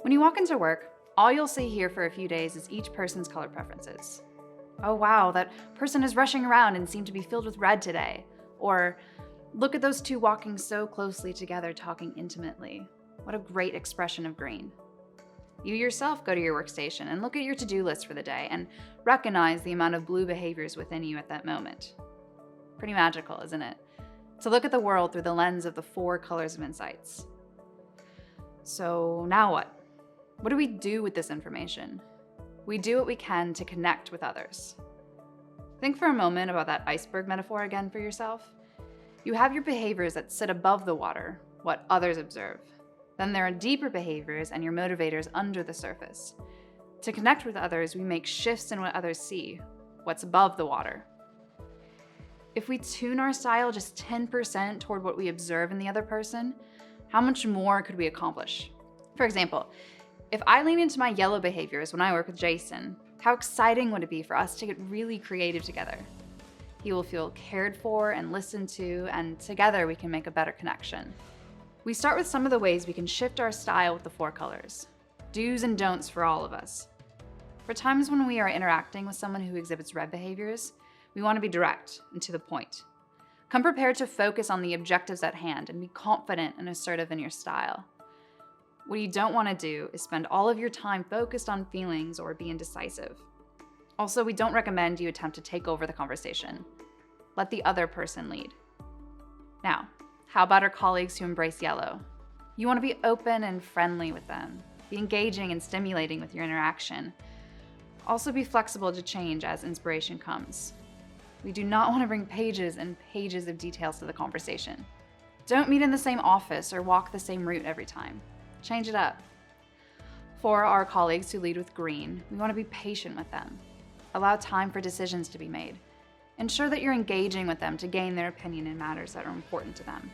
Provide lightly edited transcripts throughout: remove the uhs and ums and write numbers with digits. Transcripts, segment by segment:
When you walk into work, all you'll see here for a few days is each person's color preferences. Oh wow, that person is rushing around and seemed to be filled with red today. Or, look at those two walking so closely together, talking intimately. What a great expression of green. You yourself go to your workstation and look at your to-do list for the day and recognize the amount of blue behaviors within you at that moment. Pretty magical, isn't it? To look at the world through the lens of the 4 colors of insights. So now what? What do we do with this information? We do what we can to connect with others. Think for a moment about that iceberg metaphor again for yourself. You have your behaviors that sit above the water, what others observe. Then there are deeper behaviors and your motivators under the surface. To connect with others, we make shifts in what others see, what's above the water. If we tune our style just 10% toward what we observe in the other person, how much more could we accomplish? For example, if I lean into my yellow behaviors when I work with Jason, how exciting would it be for us to get really creative together? He will feel cared for and listened to, and together we can make a better connection. We start with some of the ways we can shift our style with the 4 colors. Do's and don'ts for all of us. For times when we are interacting with someone who exhibits red behaviors, we want to be direct and to the point. Come prepared to focus on the objectives at hand and be confident and assertive in your style. What you don't want to do is spend all of your time focused on feelings or be indecisive. Also, we don't recommend you attempt to take over the conversation. Let the other person lead. Now, how about our colleagues who embrace yellow? You want to be open and friendly with them. Be engaging and stimulating with your interaction. Also be flexible to change as inspiration comes. We do not want to bring pages and pages of details to the conversation. Don't meet in the same office or walk the same route every time. Change it up. For our colleagues who lead with green, we want to be patient with them. Allow time for decisions to be made. Ensure that you're engaging with them to gain their opinion in matters that are important to them.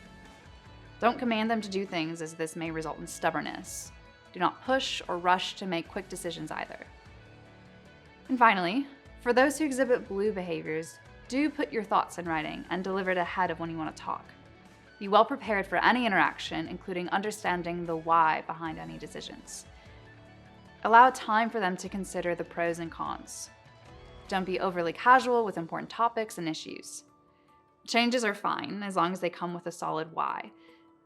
Don't command them to do things, as this may result in stubbornness. Do not push or rush to make quick decisions either. And finally, for those who exhibit blue behaviors, do put your thoughts in writing and deliver it ahead of when you want to talk. Be well prepared for any interaction, including understanding the why behind any decisions. Allow time for them to consider the pros and cons. Don't be overly casual with important topics and issues. Changes are fine as long as they come with a solid why.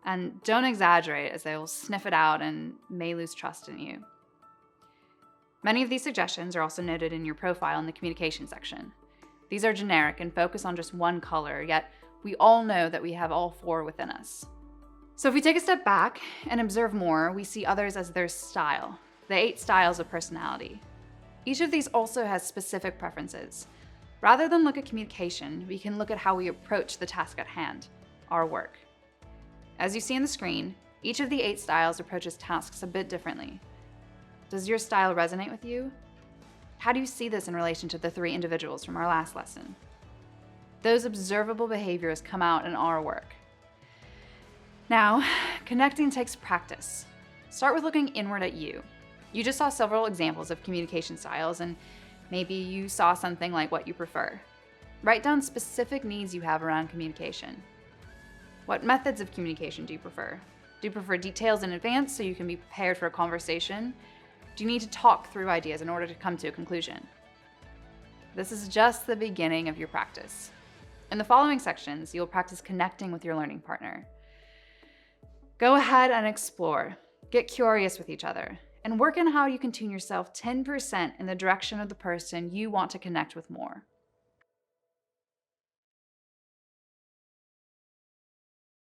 And don't exaggerate, as they will sniff it out and may lose trust in you. Many of these suggestions are also noted in your profile in the communication section. These are generic and focus on just one color, yet we all know that we have all 4 within us. So if we take a step back and observe more, we see others as their style, the 8 styles of personality. Each of these also has specific preferences. Rather than look at communication, we can look at how we approach the task at hand, our work. As you see on the screen, each of the 8 styles approaches tasks a bit differently. Does your style resonate with you? How do you see this in relation to the 3 individuals from our last lesson? Those observable behaviors come out in our work. Now, connecting takes practice. Start with looking inward at you. You just saw several examples of communication styles, and maybe you saw something like what you prefer. Write down specific needs you have around communication. What methods of communication do you prefer? Do you prefer details in advance so you can be prepared for a conversation? Do you need to talk through ideas in order to come to a conclusion? This is just the beginning of your practice. In the following sections, you'll practice connecting with your learning partner. Go ahead and explore. Get curious with each other, and work on how you can tune yourself 10% in the direction of the person you want to connect with more.